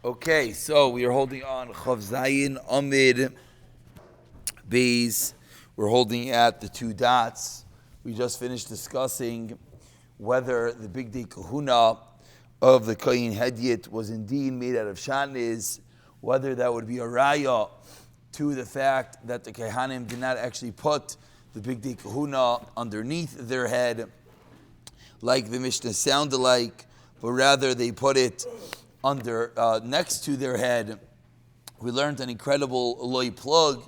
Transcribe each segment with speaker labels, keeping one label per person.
Speaker 1: Okay, so we are holding on Chav Zayin Amid Bais. We're holding at the two dots. We just finished discussing whether the big day kahuna of the Kohen Hedyot was indeed made out of shaniz, whether that would be a raya to the fact that the Kehanim did not actually put the big day kahuna underneath their head, like the Mishnah sounded like, but rather they put it under next to their head. We learned an incredible loy plug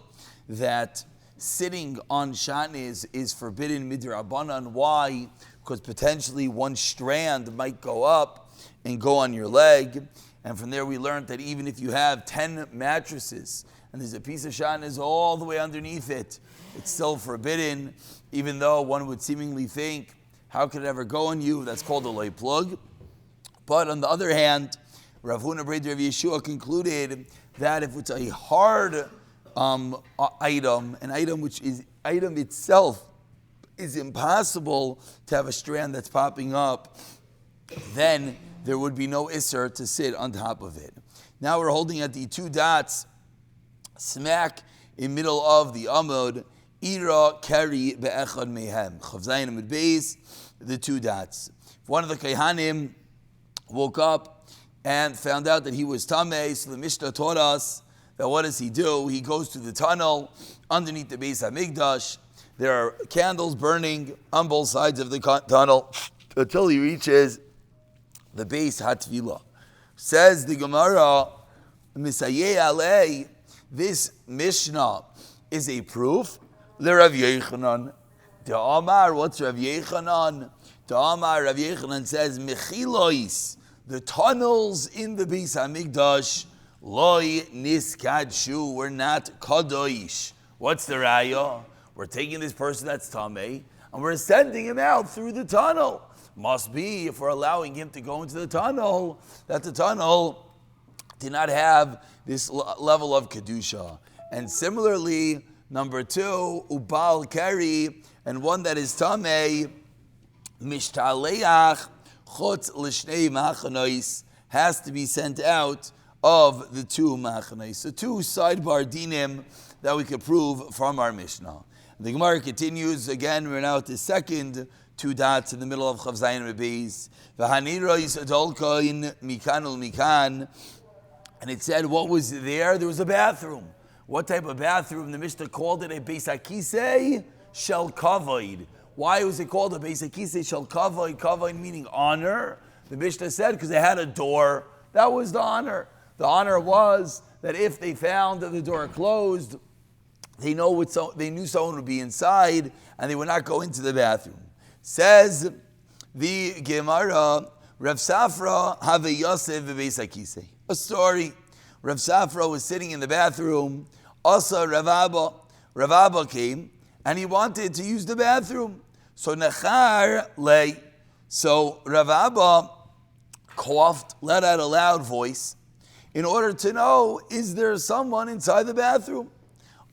Speaker 1: that sitting on shaniz is forbidden midrabanan. Why? Because potentially one strand might go up and go on your leg. And from there we learned that even if you have 10 mattresses and there's a piece of shaniz all the way underneath it, it's still forbidden, even though one would seemingly think, how could it ever go on you? That's called a loy plug. But on the other hand, Rav Huna Breder Rav Yeshua concluded that if it's a hard item, an item which is item itself is impossible to have a strand that's popping up, then there would be no isser to sit on top of it. Now we're holding at the two dots, smack in middle of the amud, ira kari be'echad mehem. Chav Zayin Amud Beis, the two dots. If one of the Kehanim woke up and found out that he was tamei, so the Mishnah taught us that what does he do? He goes to the tunnel underneath the Bais Hamikdash. There are candles burning on both sides of the tunnel until he reaches the Bais Hatvila. Says the Gemara, Misayeh Alei, this Mishnah is a proof. The Rav Yechanan, the Amar, what's Rav Yechanan? The Amar, Rav Yechanan says, Mechilois, the tunnels in the Bais Hamikdash, loy niskadesh, were not kadosh. What's the raya? We're taking this person that's tamei and we're sending him out through the tunnel. Must be, if we're allowing him to go into the tunnel, that the tunnel did not have this level of kedusha. And similarly, number two, ubal keri, and one that is tamei, mishtaleach chutz l'shnei machanois, has to be sent out of the two machanois. So two sidebar dinim that we could prove from our Mishnah. The Gemara continues, again, we're now at the second two dots in the middle of Chav Zayin Beis. V'hanirois adolkoin mikan ul mikan. And it said, what was there? There was a bathroom. What type of bathroom? The Mishnah called it a Beis HaKisei shel kavod. Why was it called a Beis HaKisei shel kavod? Kavod meaning honor. The Mishnah said because it had a door. That was the honor. The honor was that if they found that the door closed, they knew someone would be inside and they would not go into the bathroom. Says the Gemara, Rav Safra have a Yosef Beis HaKisei. A story. Rav Safra was sitting in the bathroom. Also Rav Abba. Rav Abba came and he wanted to use the bathroom. So Nachar lay. So Rav Abba coughed, let out a loud voice in order to know, is there someone inside the bathroom?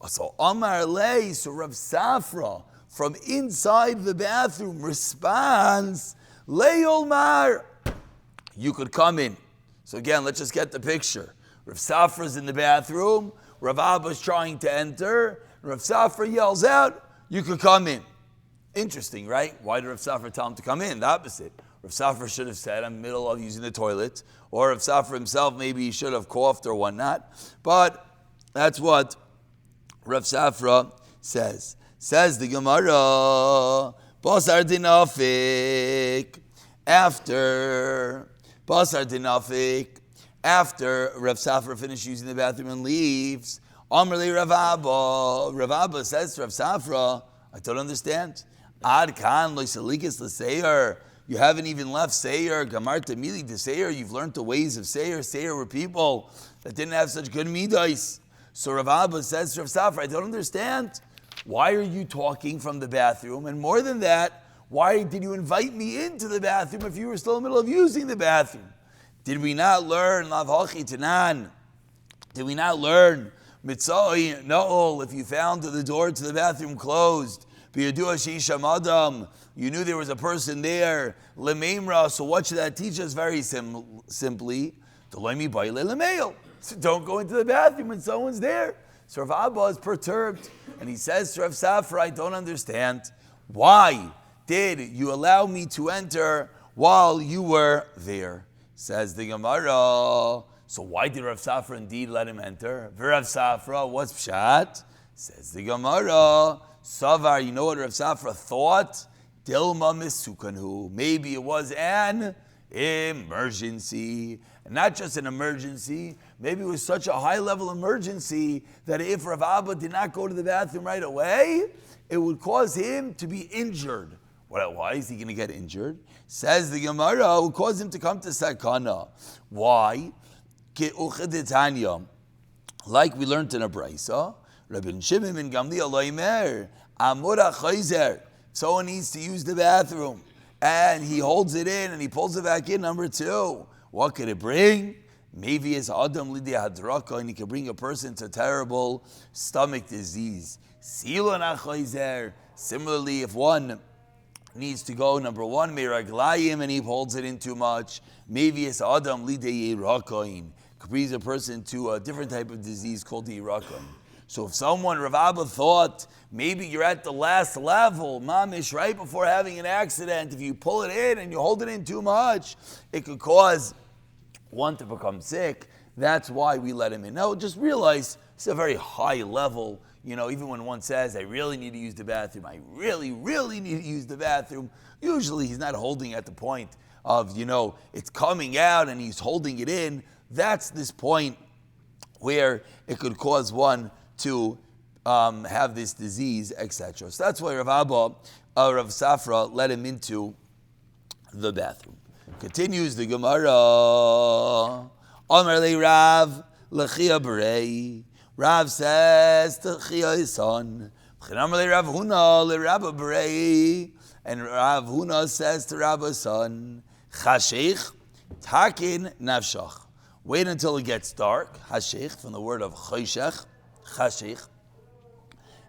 Speaker 1: So Amar lay, so Rav Safra from inside the bathroom responds, Lei Olmar, you could come in. So again, let's just get the picture. Rav Safra's in the bathroom, Rav Abba's trying to enter, Rav Safra yells out, you could come in. Interesting, right? Why did Rav Safra tell him to come in? The opposite. Rav Safra should have said, I'm in the middle of using the toilet. Or Rav Safra himself, maybe he should have coughed or whatnot. But that's what Rav Safra says. Says the Gemara, Basar dinafik. After Rav Safra finishes using the bathroom and leaves, Amrli Rav Abba. Rav Abba says to Rav Safra, I don't understand. Ad kan loisalikis l'seir. You haven't even left Seir. Gamarta mili de Seir. You've learned the ways of Seir. Seir were people that didn't have such good midas. So Rav Abba says to Rav Safra, I don't understand. Why are you talking from the bathroom? And more than that, why did you invite me into the bathroom if you were still in the middle of using the bathroom? Did we not learn Lav Hachi Tanan? Did we not learn Mitzai No'ol? If you found the door to the bathroom closed, you knew there was a person there. Lememra. So what should that teach us? Very simply, So don't go into the bathroom when someone's there. So Rav Abba is perturbed, and he says to Rav Safra, I don't understand. Why did you allow me to enter while you were there? Says the Gemara. So why did Rav Safra indeed let him enter? Rav Safra, what's pshat? Says the Gemara. Savar, you know what Rav Safra thought? Dilma misukanhu. Maybe it was an emergency. And not just an emergency, maybe it was such a high-level emergency that if Rav Abba did not go to the bathroom right away, it would cause him to be injured. Well, why is he going to get injured? Says the Gemara, it would cause him to come to sakanah. Why? Like we learned in a brisa, Rabbi Shimon ben Gamliel loimer, amura chayzer. Someone needs to use the bathroom, and he holds it in and he pulls it back in. Number 2, what could it bring? Maybe it's adam lidi hadraka, and he could bring a person to terrible stomach disease. Silon achayzer. Similarly, if one needs to go, number 1, meraglayim, and he holds it in too much, maybe it's adam lidi yirakain. Could bring a person to a different type of disease called yirakain. So if someone, Rav Abba, thought maybe you're at the last level, mamish, right before having an accident, if you pull it in and you hold it in too much, it could cause one to become sick. That's why we let him in. Now, just realize it's a very high level. Even when one says, I really need to use the bathroom, I really, really need to use the bathroom, usually he's not holding at the point of, it's coming out and he's holding it in. That's this point where it could cause one to have this disease, etc. So that's why Rav Abba, Rav Safra, let him into the bathroom. Continues the Gemara. Amar le Rav lechia berei. Rav says to Chia his son. Amar le Rav Huna le Rabba berei. And Rav Huna says to Rabba's son, Chashich takin nafshach. Wait until it gets dark. Hashich, from the word of choshech. Chashich,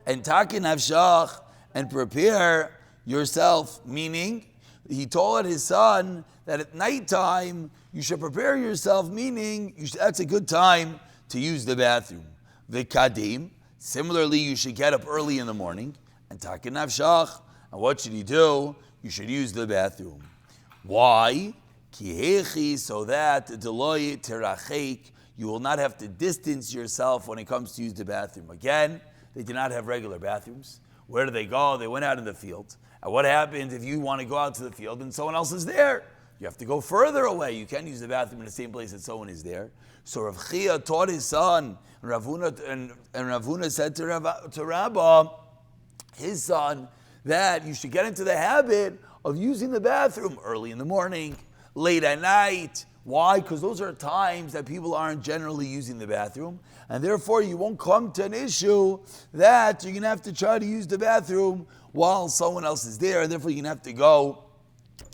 Speaker 1: and takin nafshach, and prepare yourself, meaning he told his son that at nighttime you should prepare yourself, meaning that's a good time to use the bathroom. V'kadim, similarly you should get up early in the morning, and takin nafshach, and what should he do? You should use the bathroom. Why? Kihechi, so that deloy terachek, you will not have to distance yourself when it comes to use the bathroom. Again, they did not have regular bathrooms. Where do they go? They went out in the field. And what happens if you want to go out to the field and someone else is there? You have to go further away. You can't use the bathroom in the same place that someone is there. So Rav Chia taught his son, and Rav Huna said to Rabbah, his son, that you should get into the habit of using the bathroom early in the morning, late at night. Why? Because those are times that people aren't generally using the bathroom, and therefore you won't come to an issue that you're going to have to try to use the bathroom while someone else is there, and therefore you're going to have to go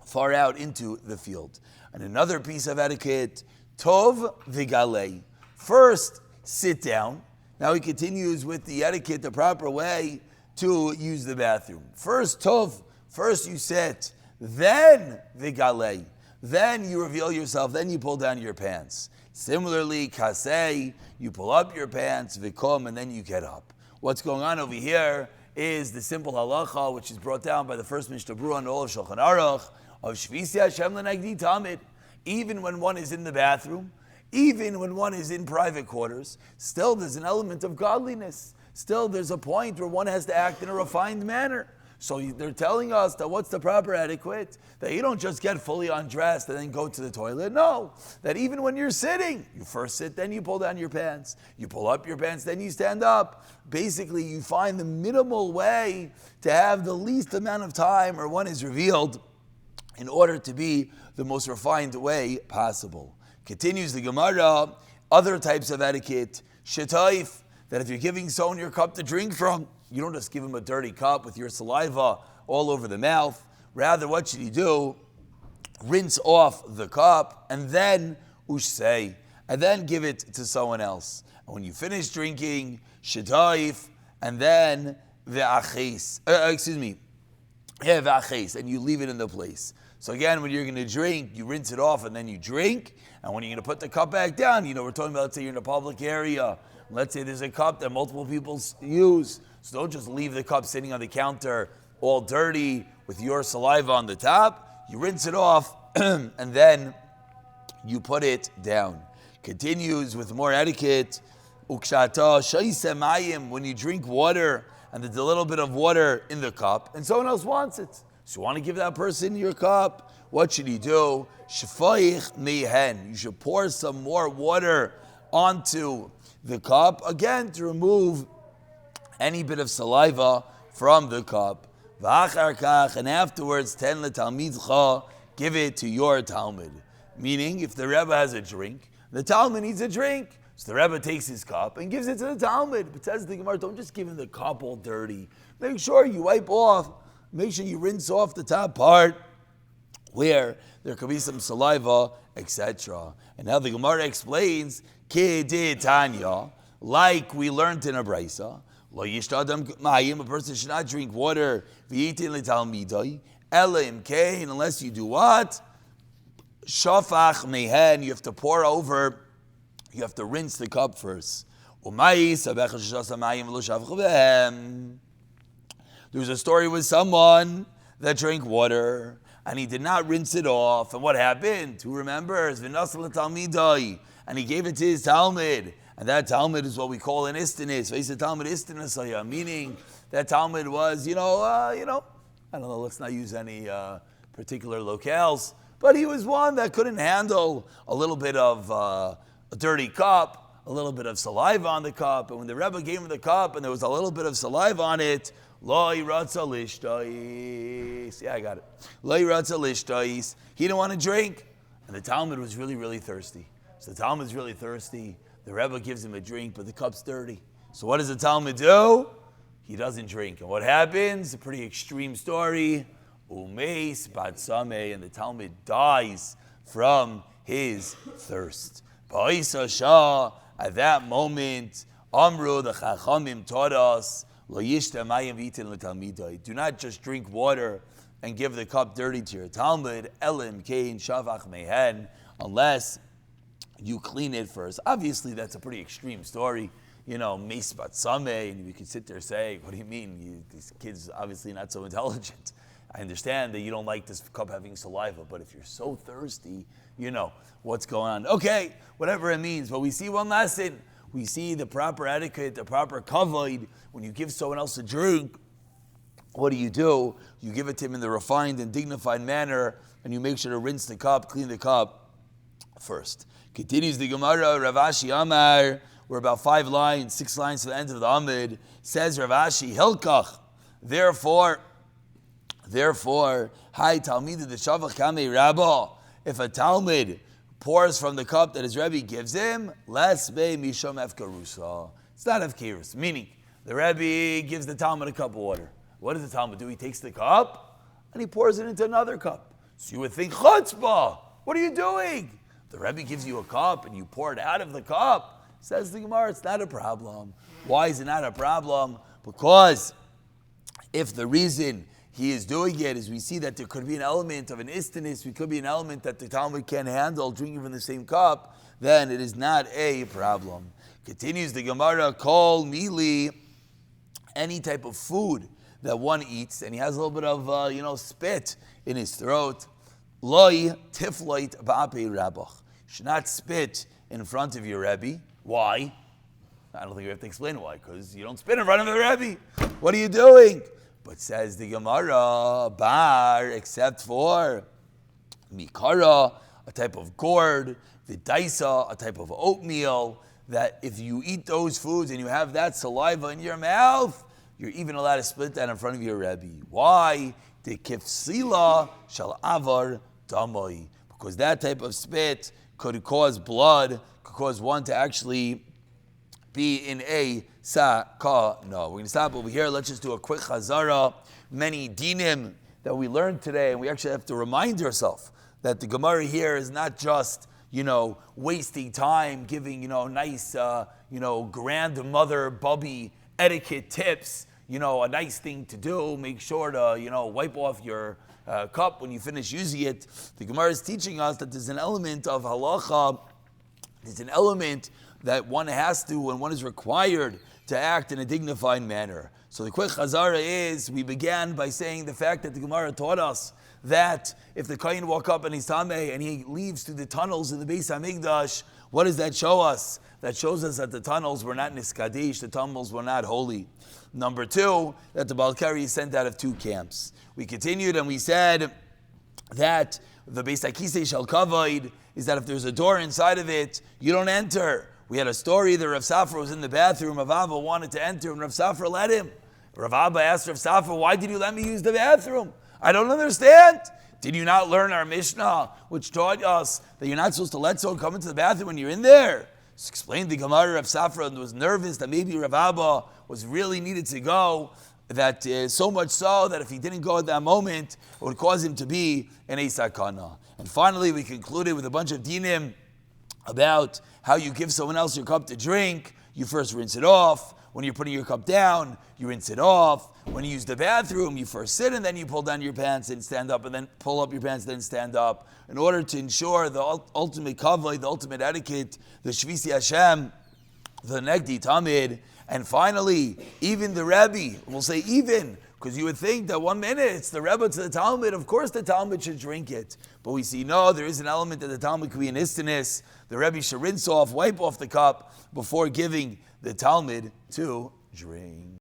Speaker 1: far out into the field. And another piece of etiquette, tov v'galei. First, sit down. Now he continues with the etiquette, the proper way to use the bathroom. First, tov. First you sit. Then v'galei. Then you reveal yourself, then you pull down your pants. Similarly, kasei, you pull up your pants, vikom, and then you get up. What's going on over here is the simple halacha, which is brought down by the first Mishnah Berurah on all of Shulchan Aruch, of Shvisi Hashem l'nagdi tamid. Even when one is in the bathroom, even when one is in private quarters, still there's an element of godliness. Still there's a point where one has to act in a refined manner. So they're telling us that what's the proper etiquette? That you don't just get fully undressed and then go to the toilet. No, that even when you're sitting, you first sit, then you pull down your pants. You pull up your pants, then you stand up. Basically, you find the minimal way to have the least amount of time where one is revealed in order to be the most refined way possible. Continues the Gemara, other types of etiquette, shetaif, that if you're giving someone your cup to drink from, you don't just give him a dirty cup with your saliva all over the mouth. Rather, what should you do? Rinse off the cup and then ushsei, and then give it to someone else. And when you finish drinking, shetaif, and then ve'aches, ve'aches, and you leave it in the place. So again, when you're going to drink, you rinse it off and then you drink. And when you're going to put the cup back down, we're talking about, let's say you're in a public area. Let's say there's a cup that multiple people use. So don't just leave the cup sitting on the counter all dirty with your saliva on the top. You rinse it off and then you put it down. Continues with more etiquette. Ukshata shaise mayim, when you drink water and there's a little bit of water in the cup and someone else wants it. So you want to give that person your cup, what should you do? Shafayich mehen. You should pour some more water onto the cup, again, to remove any bit of saliva from the cup. V'achar kach, and afterwards, ten letalmidcha, give it to your Talmud. Meaning, if the Rebbe has a drink, the Talmud needs a drink. So the Rebbe takes his cup and gives it to the Talmud. But says the Gemara, don't just give him the cup all dirty. Make sure you wipe off, make sure you rinse off the top part where there could be some saliva, etc. And now the Gemara explains, Kedetanya, like we learned in a Braisa, Lo yishtadam mayim, a person should not drink water, v'yitin letalmidai, ela imkein, unless you do what? Shafach mehen, you have to pour over, you have to rinse the cup first. There was a story with someone that drank water and he did not rinse it off. And what happened? Who remembers? And he gave it to his Talmud. And that Talmud is what we call an istanis. Meaning that Talmud was, I don't know, let's not use any particular locales, but he was one that couldn't handle a little bit of a dirty cup, a little bit of saliva on the cup. And when the Rebbe gave him the cup and there was a little bit of saliva on it, Lo yiratza lishtais. Yeah, I got it. Lo yiratza lishtais. He didn't want to drink. And the Talmud was really, really thirsty. So the Talmud's really thirsty. The Rebbe gives him a drink, but the cup's dirty. So what does the Talmud do? He doesn't drink. And what happens? A pretty extreme story. Umeis batsame, and the Talmud dies from his thirst. Bais Shah, at that moment, Amru, the Chachamim taught us, do not just drink water and give the cup dirty to your Talmud, elim kein shavach mehen, unless you clean it first. Obviously, that's a pretty extreme story. Meis batsame, and we could sit there saying, what do you mean? These kids obviously not so intelligent. I understand that you don't like this cup having saliva, but if you're so thirsty, what's going on. Okay, whatever it means. But we see one lesson. We see the proper etiquette, the proper kavod. When you give someone else a drink, what do? You give it to him in the refined and dignified manner, and you make sure to rinse the cup, clean the cup first. Continues the Gemara, Rav Ashi Amar, we're about 6 lines to the end of the Amid, says Rav Ashi, Hilkach, therefore, Hi Talmid the Shavach Kamei Rabba, if a Talmud pours from the cup that his Rebbe gives him, Les Be Mishom Efkarusa. It's not Efkarus, meaning the Rebbe gives the Talmud a cup of water. What does the Talmud do? He takes the cup and he pours it into another cup. So you would think, Chutzpah, what are you doing? The Rebbe gives you a cup and you pour it out of the cup. Says the Gemara, it's not a problem. Why is it not a problem? Because if the reason he is doing it is we see that there could be an element of an istanis, it could be an element that the Talmud can't handle drinking from the same cup, then it is not a problem. Continues the Gemara, Kol Mili, any type of food that one eats, and he has a little bit of, spit in his throat, Loi tifloit ba'apei rabach. You should not spit in front of your Rebbe. Why? I don't think we have to explain why, because you don't spit in front of the Rebbe. What are you doing? But says the Gemara, bar, except for mikara, a type of gourd, vidaisa, a type of oatmeal, that if you eat those foods and you have that saliva in your mouth, you're even allowed to split that in front of your Rebbe. Why? The kifsila shall avar damoi. Because that type of spit could cause blood, could cause one to actually be in a sakanah. We're going to stop over here. Let's just do a quick chazara. Many dinim that we learned today, and we actually have to remind ourselves that the Gemara here is not just, wasting time giving, nice, grandmother bubby etiquette tips, a nice thing to do. Make sure to, wipe off your cup when you finish using it. The Gemara is teaching us that there's an element of halacha, there's an element that one has to, and one is required to act in a dignified manner. So the quick chazara is, we began by saying the fact that the Gemara taught us that if the kohen walk up and he's tameh and he leaves through the tunnels in the Bais Hamikdash, what does that show us? That shows us that the tunnels were not niskadesh, the tunnels were not holy. Number two, that the Balkari is sent out of two camps. We continued and we said that the Beis HaKisei Shel Kavod is that if there's a door inside of it, you don't enter. We had a story that Rav Safra was in the bathroom, Rav Abba wanted to enter, and Rav Safra let him. Rav Abba asked Rav Safra, why did you let me use the bathroom? I don't understand. Did you not learn our Mishnah, which taught us that you're not supposed to let someone come into the bathroom when you're in there? So explained the Gemara. Rav Safra was nervous that maybe Rav Abba was really needed to go, that so much so that if he didn't go at that moment, it would cause him to be in a sakanah. And finally, we concluded with a bunch of dinim about how you give someone else your cup to drink. You first rinse it off. When you're putting your cup down, you rinse it off. When you use the bathroom, you first sit and then you pull down your pants and stand up, and then pull up your pants and then stand up, in order to ensure the ultimate kavod, the ultimate etiquette, the shvisi Hashem, the negdi tamid. And finally, even the Rebbe, we'll say even, because you would think that 1 minute it's the Rebbe to the Talmud, of course the Talmud should drink it. But we see, no, there is an element that the Talmud could be an istinus. The Rebbe should rinse off, wipe off the cup before giving the Talmud to drink.